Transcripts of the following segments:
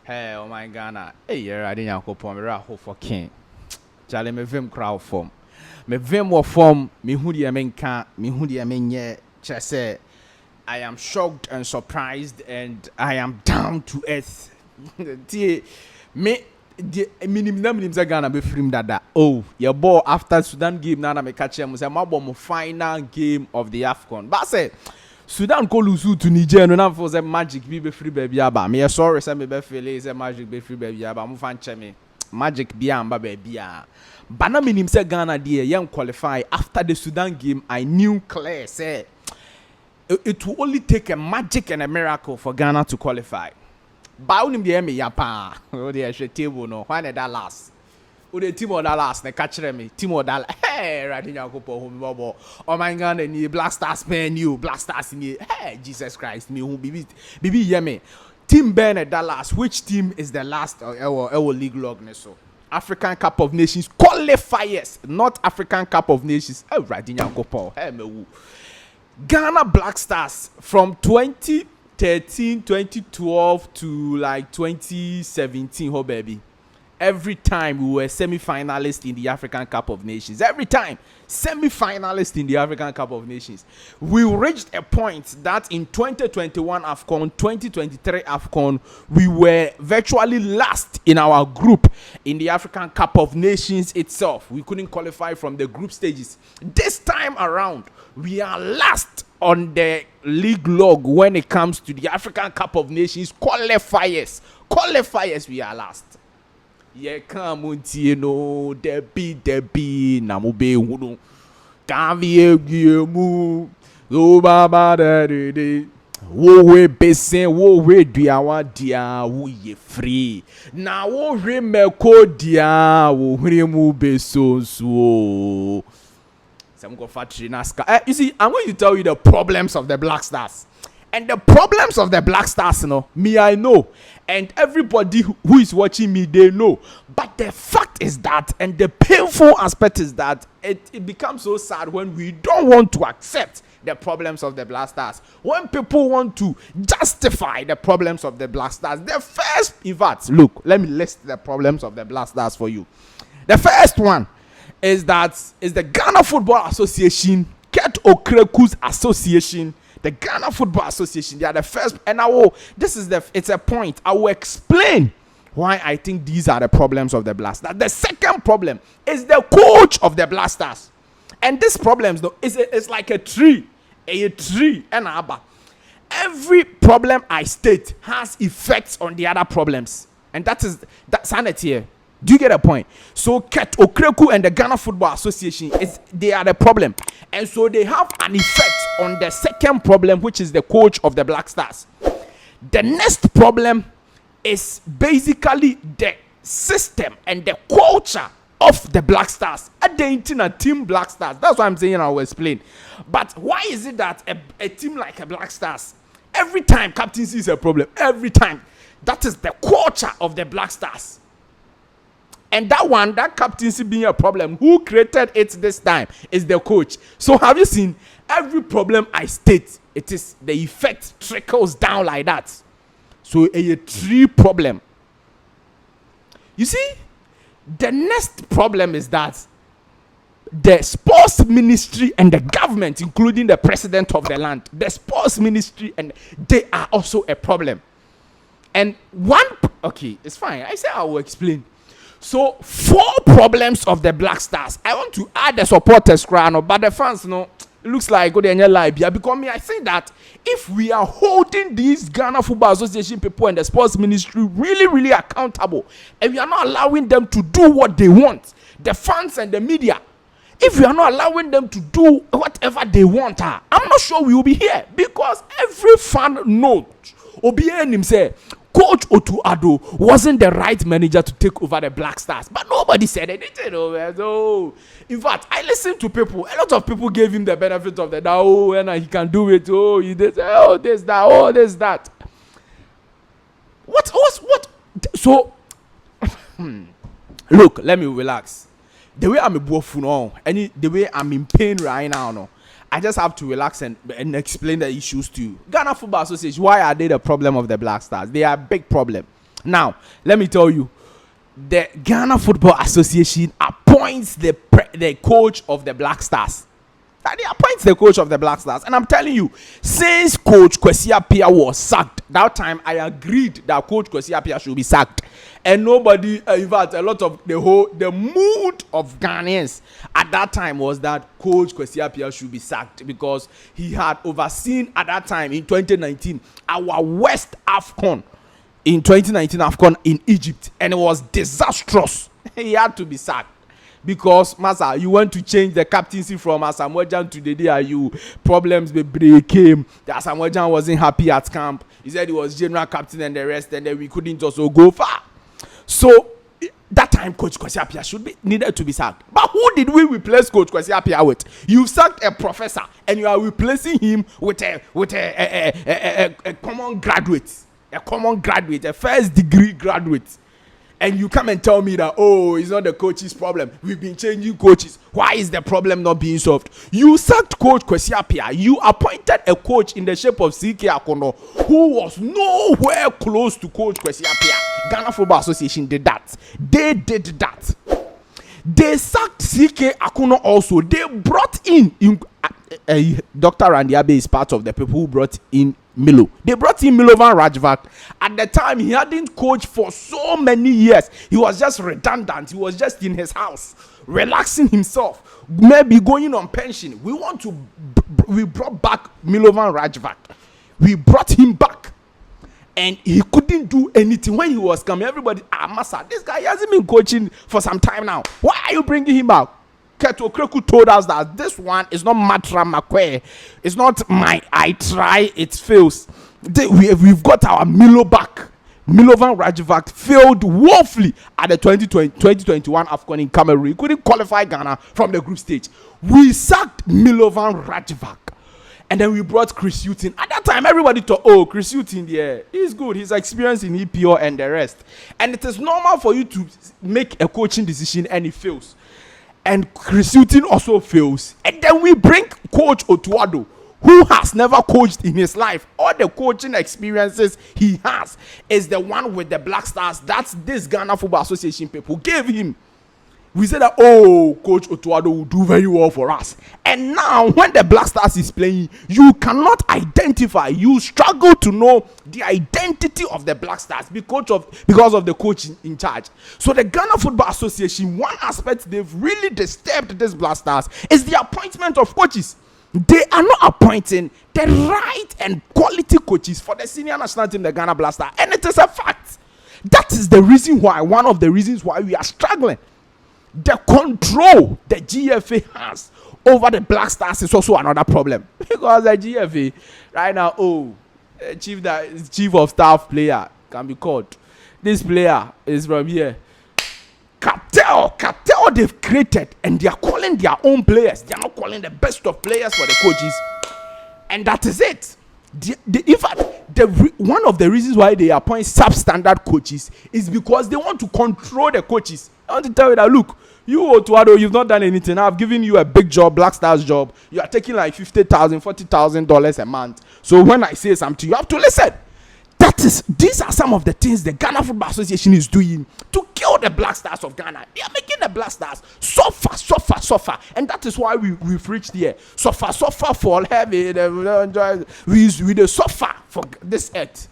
Hey, oh my Ghana. Hey, yeah, I didn't go for me. Raho for king. Charlie, me vim crowd form. Me vim what form. Me who the men can. Me who the men yeah. Just say, I am shocked and surprised, and I am down to earth. Tie, me. The minimum Ghana be free that. Oh, your ball after Sudan game. Nana me catch him. Say my ball final game of the Afcon. But I say. Sudan ko lose to Niger no na for say magic be free baby aba me sorry say me be feel say magic be free baby aba mo fan che me magic be amba baby a bana minim say Ghana there yen qualify after the Sudan game. I knew clear say it will only take a magic and a miracle for Ghana to qualify. Ba unim dey me yapa o dey table no why that last o the team of that last na catch me team of that hey Radinha Kopo home bobo oh my God ni Black Stars man you Black Stars ni hey Jesus Christ me who bibi hear me team Ben at that last which team is the last our league log so African Cup of Nations qualifiers not African Cup of Nations hey Radinha Kopo hey me Ghana Black Stars from 2013 2012 to like 2017 oh baby. Every time we were semi-finalists in the African Cup of Nations. Every time, semi-finalists in the African Cup of Nations. We reached a point that in 2021 Afcon, 2023 Afcon, we were virtually last in our group in the African Cup of Nations itself. We couldn't qualify from the group stages. This time around, we are last on the league log when it comes to the African Cup of Nations qualifiers. Qualifiers, we are last. Yeah, come on, no, Debbie, Namube, Huno, Kavie, mu, Lobaba, Daddy, Woe, Bessin, Woe, Diawa, Dia, wo ye free. Now, wo remeko, Dia, wo remu beso, so. Some go factory Naska. You see, I'm going to tell you the problems of the Black Stars. And the problems of the Black Stars, me, I know. And everybody who is watching me, they know. But the fact is that, and the painful aspect is that, it becomes so sad when we don't want to accept the problems of the Black Stars. When people want to justify the problems of the Black Stars, the first, in fact, look, let me list the problems of the Black Stars for you. The first one is the Ghana Football Association, Ket Okreku's Association, the Ghana Football Association. They are the first, and it's a point. I will explain why I think these are the problems of the Black Stars. The second problem is the coach of the Black Stars. And this problem is like a tree, and every problem I state has effects on the other problems. And that's sanity here. Do you get a point? So Ket Okreku and the Ghana Football Association they are the problem, and so they have an effect on the second problem, which is the coach of the Black Stars. The next problem is basically the system and the culture of the Black Stars. At the internet team Black Stars. That's what I'm saying. I will explain. But why is it that a team like a Black Stars, every time captaincy is a problem, every time, that is the culture of the Black Stars. And that captaincy being a problem, who created it this time is the coach. So have you seen every problem I state, it is the effect trickles down like that. So a tree problem. You see, the next problem is that the sports ministry and the government, including the president of the land, the sports ministry, and they are also a problem. And okay, it's fine. I say I will explain. So 4 problems of the Black Stars. I want to add the supporters crown, but the fans, it looks like good in your life. Because me, I think that if we are holding these Ghana Football Association people and the sports ministry really, really accountable, and we are not allowing them to do what they want, the fans and the media, if we are not allowing them to do whatever they want, I'm not sure we will be here, because every fan knows, Obianim say, Coach Otu Ado wasn't the right manager to take over the Black Stars, but nobody said anything. So, in fact, I listened to people. A lot of people gave him the benefit of the doubt. Oh, and he can do it. Oh, he did. Oh, this, that. Oh, this, that. What? So, look, let me relax. The way I'm a buff now, the way I'm in pain right now, no. I just have to relax and explain the issues to you. Ghana Football Association, why are they the problem of the Black Stars? They are a big problem. Now, let me tell you, the Ghana Football Association appoints the coach of the Black Stars. And he appoints the coach of the Black Stars. And I'm telling you, since Coach Kwesi Appiah was sacked, that time I agreed that Coach Kwesi Appiah should be sacked. And nobody, in fact, a lot of the mood of Ghanaians at that time was that Coach Kwesi Appiah should be sacked because he had overseen at that time in 2019 our worst Afcon in 2019 Afcon in Egypt, and it was disastrous. He had to be sacked. Because Masa, you want to change the captaincy from Asamoah to the day you problems came. The Asamoah wasn't happy at camp. He said he was general captain and the rest, and then we couldn't also go far. So that time Coach Kwesi Appiah needed to be sacked. But who did we replace Coach Kwesi Appiah with? You sacked a professor and you are replacing him with a common graduate, a first degree graduate. And you come and tell me that, oh, it's not the coach's problem. We've been changing coaches. Why is the problem not being solved? You sacked Coach Kwesi Appiah. You appointed a coach in the shape of CK Akono, who was nowhere close to Coach Kwesi Appiah. Ghana Football Association did that. They did that. They sacked CK Akono also. They brought in Dr. Randy Abe is part of the people who brought in Milo. They brought in Milovan Rajvac. At the time, he hadn't coached for so many years. He was just redundant. He was just in his house, relaxing himself, maybe going on pension. We brought back Milovan Rajvac. We brought him back. And he couldn't do anything. When he was coming, everybody, Masa, this guy hasn't been coaching for some time now. Why are you bringing him back? Keto Kreku told us that this one is not Matra Makwe. It's not I try, it fails. We've got our Milo back. Milovan Rajvac failed woefully at the 2021 Afcon in Cameroon. He couldn't qualify Ghana from the group stage. We sacked Milovan Rajvac. And then we brought Chris Hughton. At that time, everybody thought, oh, Chris Hughton, yeah, he's good. He's experienced in EPO and the rest. And it is normal for you to make a coaching decision and it fails. And Chris Hughton also fails. And then we bring Coach Otuado, who has never coached in his life. All the coaching experiences he has is the one with the Black Stars. That's this Ghana Football Association people gave him. We said that, oh, Coach Otuado will do very well for us. And now, when the Black Stars is playing, you cannot identify. You struggle to know the identity of the Black Stars because of the coach in charge. So the Ghana Football Association, one aspect they've really disturbed these Black Stars is the appointment of coaches. They are not appointing the right and quality coaches for the senior national team, the Ghana Black Stars. And it is a fact. That is the reason why, one of the reasons why we are struggling. The control the GFA has over the Black Stars is also another problem. Because the GFA, right now, chief of staff player can be called. This player is from here. Cartel they've created, and they are calling their own players. They are not calling the best of players for the coaches. And that is it. In fact, one of the reasons why they appoint substandard coaches is because they want to control the coaches. I want to tell you that, look, you Otuado, you've not done anything. I've given you a big job, Black Stars job. You are taking like $50,000, $40,000 a month. So when I say something, you have to listen. These are some of the things the Ghana Football Association is doing to kill the Black Stars of Ghana. They are making the Black Stars suffer. And that is why we've reached here. Suffer, fall heavy. We suffer for this earth.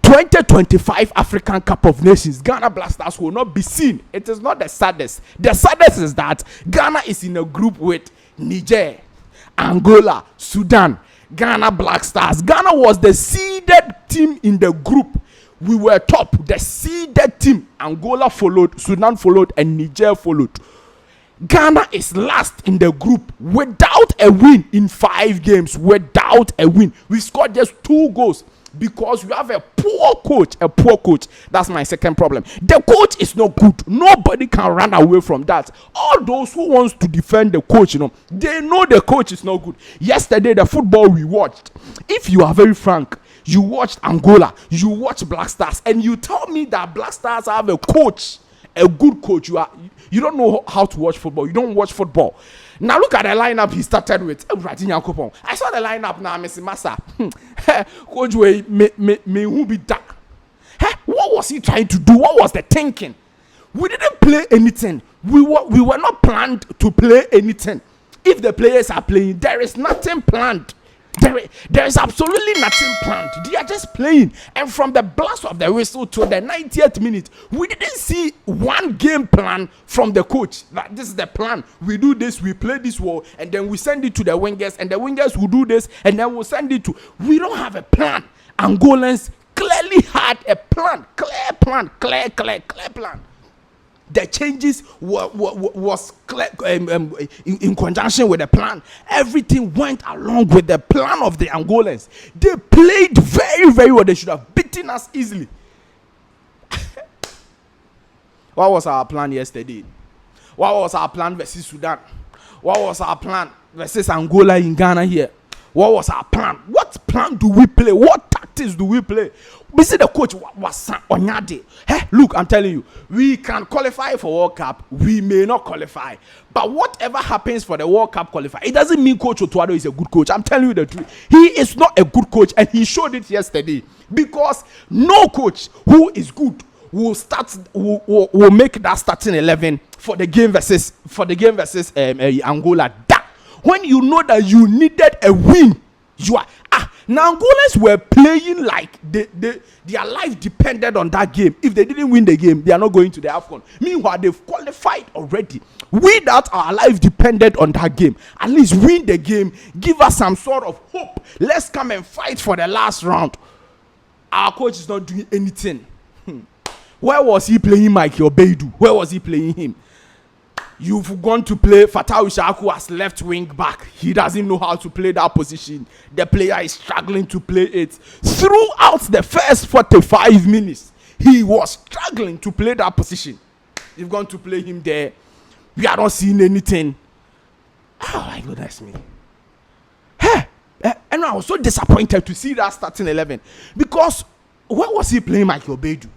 2025 African Cup of Nations, Ghana Black Stars will not be seen. It is not the saddest. The saddest is that Ghana is in a group with Niger, Angola, Sudan, Ghana Black Stars. Ghana was the seeded team in the group. We were top. The seeded team. Angola followed, Sudan followed, and Niger followed. Ghana is last in the group without a win in 5 games. Without a win. We scored just 2 goals. Because we have a poor coach. That's my second problem. The coach is not good. Nobody can run away from that. All those who wants to defend the coach, they know the coach is not good. Yesterday, the football we watched, if you are very frank, you watched Angola, you watched Black Stars, and you tell me that Black Stars have a coach, a good coach. You don't know how to watch football. You don't watch football. Now look at the lineup he started with. I saw the lineup now, Mr. Massa. Coach, me who be that? What was he trying to do? What was the thinking? We didn't play anything. We were not planned to play anything. If the players are playing, there is nothing planned. There is absolutely nothing planned. They are just playing. And from the blast of the whistle to the 90th minute, we didn't see one game plan from the coach. Like, this is the plan. We do this, we play this wall, and then we send it to the wingers, and the wingers will do this, and then we'll send it to. We don't have a plan. Angolans clearly had a plan. Clear plan. The changes was clear, in conjunction with the plan. Everything went along with the plan of the Angolans. They played very, very well. They should have beaten us easily. What was our plan yesterday? What was our plan versus Sudan? What was our plan versus Angola in Ghana here? What was our plan? What plan do we play? What tactics do we play? We see the coach was Onyade. Hey, look, I'm telling you, we can qualify for World Cup. We may not qualify. But whatever happens for the World Cup qualifier, it doesn't mean Coach Otuado is a good coach. I'm telling you the truth. He is not a good coach, and he showed it yesterday. Because no coach who is good will make that starting 11 for the game versus Angola. When you know that you needed a win, you are now Angolans were playing like their life depended on that game. If they didn't win the game, they are not going to the Afcon. Meanwhile, they've qualified already. We that our life depended on that game, at least win the game, give us some sort of hope. Let's come and fight for the last round. Our coach is not doing anything. Where was he playing Mike Obeidu? Where was he playing him? You've gone to play Fatau Ishaku as left wing back. He doesn't know how to play that position. The player is struggling to play it. Throughout the first 45 minutes, he was struggling to play that position. You've gone to play him there. We are not seeing anything. Oh my goodness me. Hey, and I was so disappointed to see that starting 11. Because where was he playing Michael Bedu?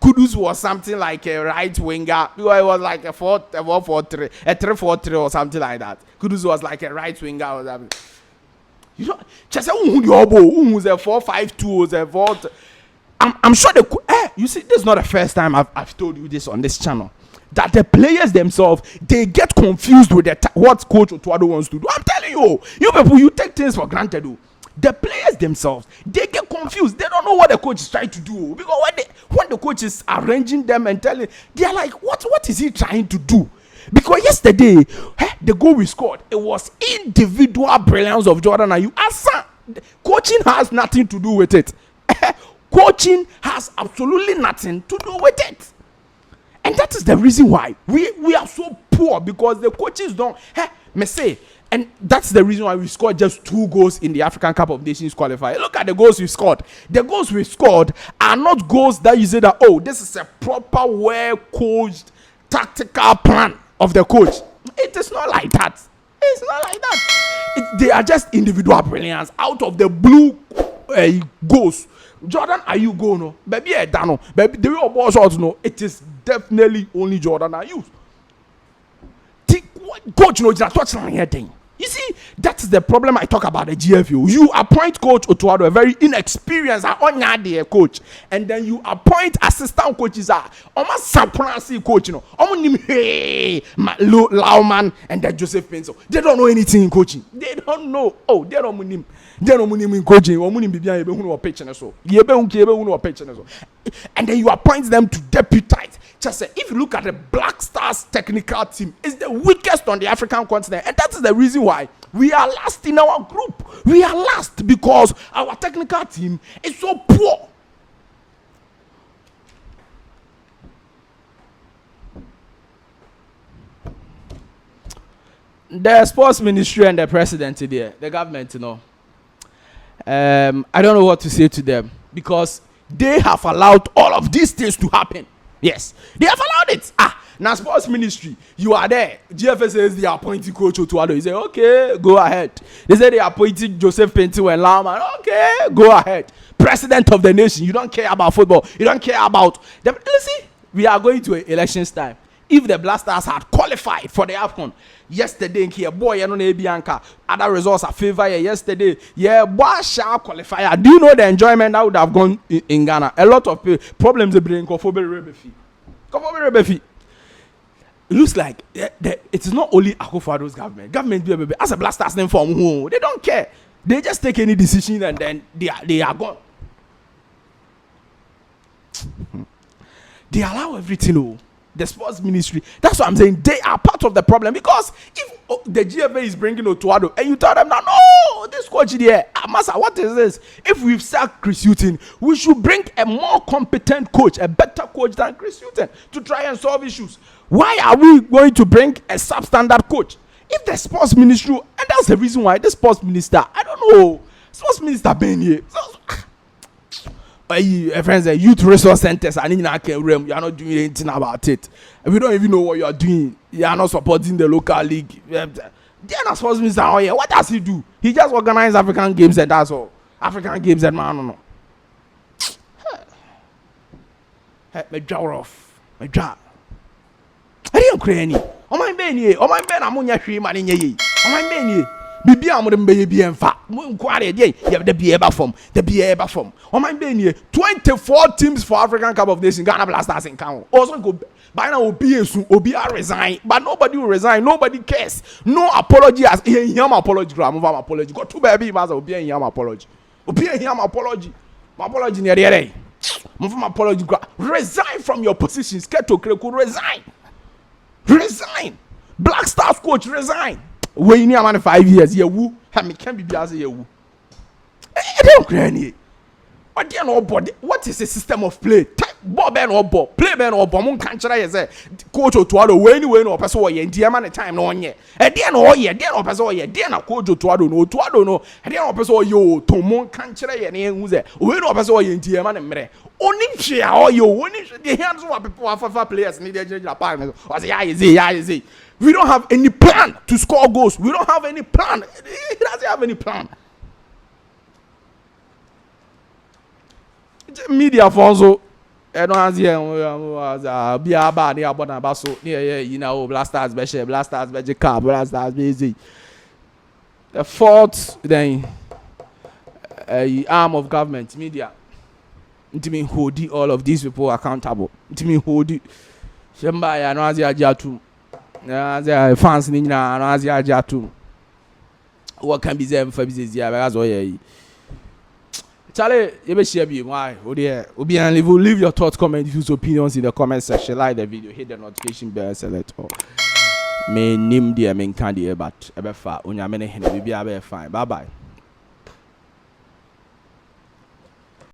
Kudus was something like a right winger. It was like a 4-4-3, a 3-4-3 or something like that. Kudus was like a right winger or something. You know, just who's a 4-5-2 or a 4. I'm sure you see, this is not the first time I've told you this on this channel. That the players themselves, they get confused with what Coach Otuado wants to do. I'm telling you people, you take things for granted. The players themselves, they get confused. They don't know what the coach is trying to do. Because when the coach is arranging them and telling, they are like, what is he trying to do? Because yesterday, the goal we scored, it was individual brilliance of Jordan Ayew. Coaching has nothing to do with it. Coaching has absolutely nothing to do with it. And that is the reason why we are so poor, because the coaches don't say. And that's the reason why we scored just 2 goals in the African Cup of Nations qualifier. Look at the goals we scored. The goals we scored are not goals that you say that, oh, this is a proper, well-coached, tactical plan of the coach. It is not like that. It's not like that. They are just individual brilliance out of the blue goals. Jordan, are you going? No, baby, no, baby, the real ball shots. No, it is definitely only Jordan are you. Coach knows that what's wrong here thing. You see, that's the problem I talk about the GFU. You appoint Coach Otuado, a very inexperienced coach, and then you appoint assistant coaches almost surprising coach, Lauman and then Joseph Penso. They don't know anything in coaching. They don't know. Oh, they don't know him. They don't know him in coaching. And then you appoint them to deputize. Just say, if you look at the Black Stars technical team, it's the weakest on the African continent, and that is the reason why we are last in our group. We are last because our technical team is so poor. The sports ministry and the president there, the government, I don't know what to say to them, because they have allowed all of these things to happen. Yes, they have allowed it. Now sports ministry, you are there. GFS says they are appointing Coach Otuado. You say, okay, go ahead. They say they are appointing Joseph Pentu and Lama. Okay, go ahead. President of the nation, you don't care about football. You don't care about them. You see, we are going to elections time. If the Black Stars had qualified for the Afcon yesterday, here boy, you know, Bianca, other results are favor yesterday. Yeah, boy, shall qualify. Do you know the enjoyment that would have gone in Ghana? A lot of problems they bring. It looks like it is not only Akufo-Addo's government. Government, as a Black Stars name from home, they don't care. They just take any decision and then they are gone. They allow everything. Oh. The sports ministry, that's what I'm saying. They are part of the problem, because if the GFA is bringing Otuado and you tell them that no, this coach here, Massa, what is this? If we've sacked Chris Hughton, we should bring a more competent coach, a better coach than Chris Hughton to try and solve issues. Why are we going to bring a substandard coach? If the sports ministry, and that's the reason why the sports minister, I don't know, sports minister Ben here. Friends, youth resource centers, and you are not doing anything about it. We don't even know what you are doing. You are not supporting the local league. Then as sports minister, oh yeah, what does he do? He just organizes African games and that's all. African games and man, no. Me draw off. Me draw. I didn't create any. Oh my ben, oh my ben, I'm on your tree, man. Oh my ben, Bibi amudem be bi enfa mo nkware dey ye the be eba form o man be nie 24 teams for African Cup of Nations. Ghana Black Stars in count also go by now obi resign, but nobody will resign, nobody cares. No apology as him apology gram over apology go to baby mas obi him apology my apology near there move my apology resign from your position. Sketo Kreku resign Black Stars coach resign. When you are 5 years, you woo. Me can be as you woo. I don't care any. What do you know about what is the system of play? Ball ban or ball, play ban or bomb can't try as a coach or to when or person or in Diamond time no one yet. At the end of year, then or person or yet, then a coach or to I don't know. And then or person or you to mon can't try any who's there. When or person or in Diamond and Mere. Only share all you only the hands of people are for players need their partners. Or say, we don't have any plan to score goals. We don't have any plan. He doesn't have any plan. Media fonso I don't have here be about near Bonabaso near you know Black Stars Beshe, Black Stars Beji Car, Black Stars busy. The fourth then arm of government, media. It mean hold all of these people accountable. It mean hold it. Shemba ya no azia jatu. Ya fans ni na no azia jatu. What can be them for business ya because oye. Charlie, you be share be why? Obi and leave your thoughts, comment, views, opinions in the comment section. Like the video, hit the notification bell, select all. May name the main candy but ever far. Unya many be fine. Bye bye.